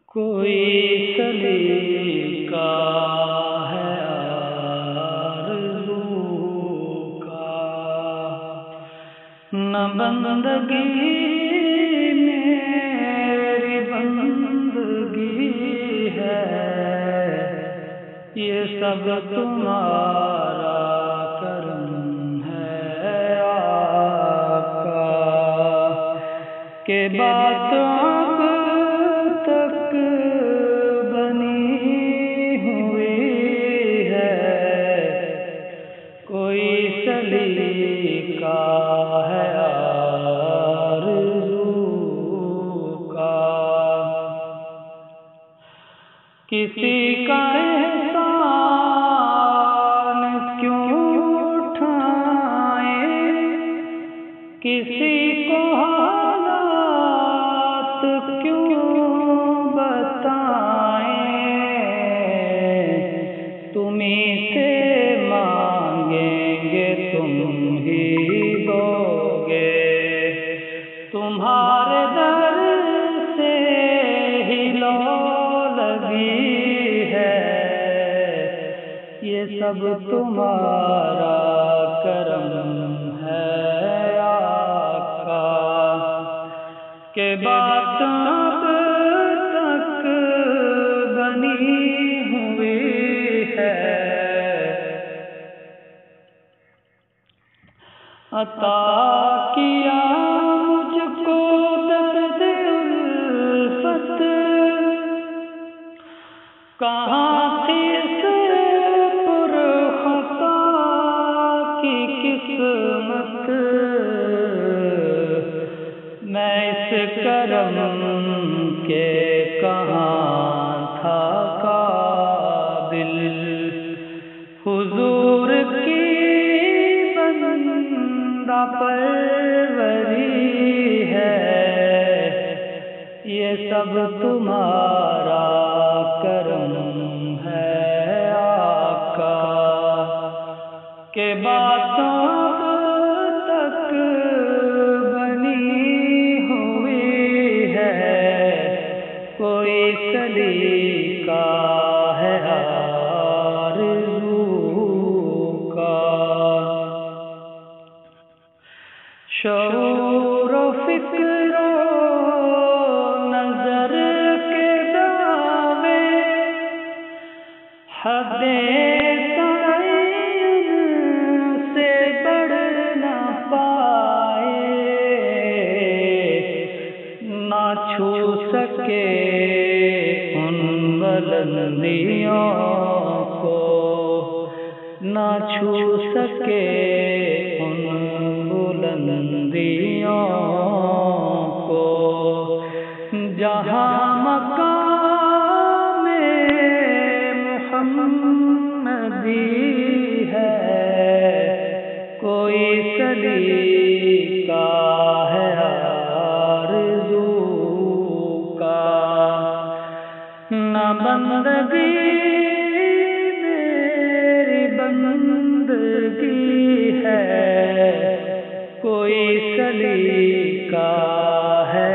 کوئی سلیقہ ہے آرزو کا، نہ بندگی میری بندگی ہے، یہ سب تمہارا کرم ہے آقا، کہ بات اب تک بنی ہوئی ہے، کوئی سلیقہ ہے آرزو کا، کسی کا احسان کیوں اٹھائیں، کسی کو حالات کیوں بتائیں، تمہیں سے مانگیں گے تم ہی دو گے، تمہارے در سے ہی لو لگی ہے، یہ سب تمہارا کرم ہے آقا، کہ بات اب تک بنی ہوئی ہے، عطا کیا مجھ کو درد الفت، کہاں تھی اس پرخطا کی قسمت، میں اس کرم کے کہاں تھا قابل، حضور کی بندہ پروری ہے، یہ سب تمہارا کرم ہے آقا، کہ بات اب تک بنی ہوئی ہے، کوئی سلیقہ ہے آرزو کا، شعور و فکر و نظر کے دعوے، حد تعین سے بڑھ نہ پائے، نہ چھو سکے ان بلندیوں کو، نہ چھو سکے ان بلندیوں کو، جہاں مقام محمدی ہے، کوئی سلیقہ ہے آرزو کا، نہ بندگی میری بندگی ہے، کوئی سلیقہ ہے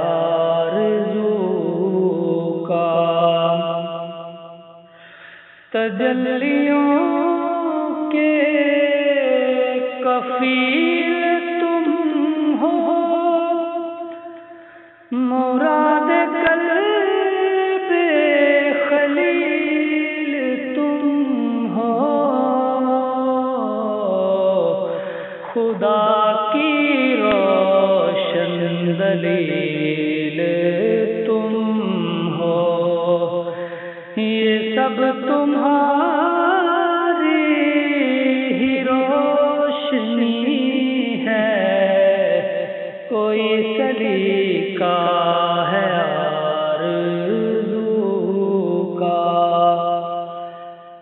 آرزو کا، تجلیوں کے کفیل تم ہو، مراد قلب خلیل تم ہو، خدا کی روشن دلیل تم ہو، یہ سب تمہاری ہی روشنی ہے، کوئی سلیقہ ہے آرزو کا،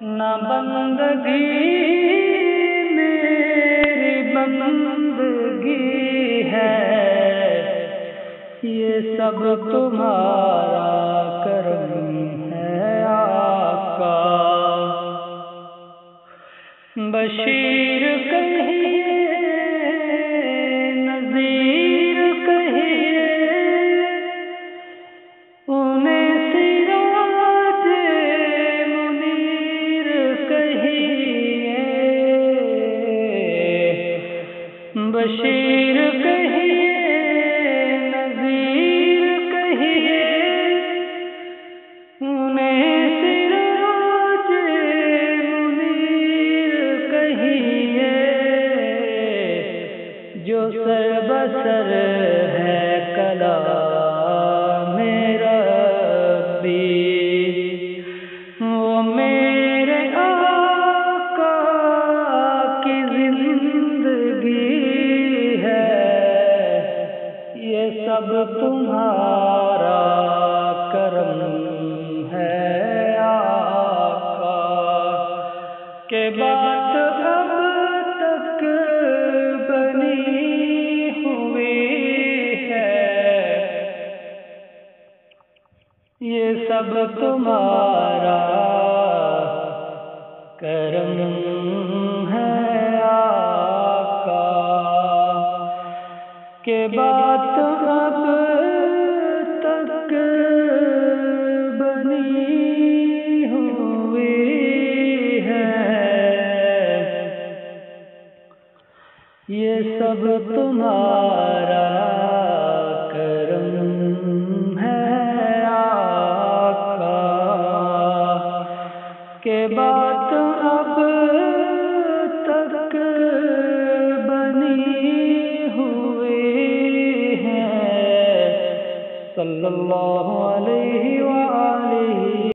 نہ بندگی بندگی ہے، یہ سب تمہارا کرم ہے آقا، بشیر کہیے نذیر کہیے انہیں تمہارا کرم ہے آقا کہ بات اب تک بنی ہوئی ہے، یہ سب تمہارا کرم ہے آقا کہ بات اب تک بنی ہوئی ہے، یہ سب تمہارا کرم ہے آقا کہ بات اب تک بنی ہوئی ہے۔ صلی اللہ علیہ وآلہ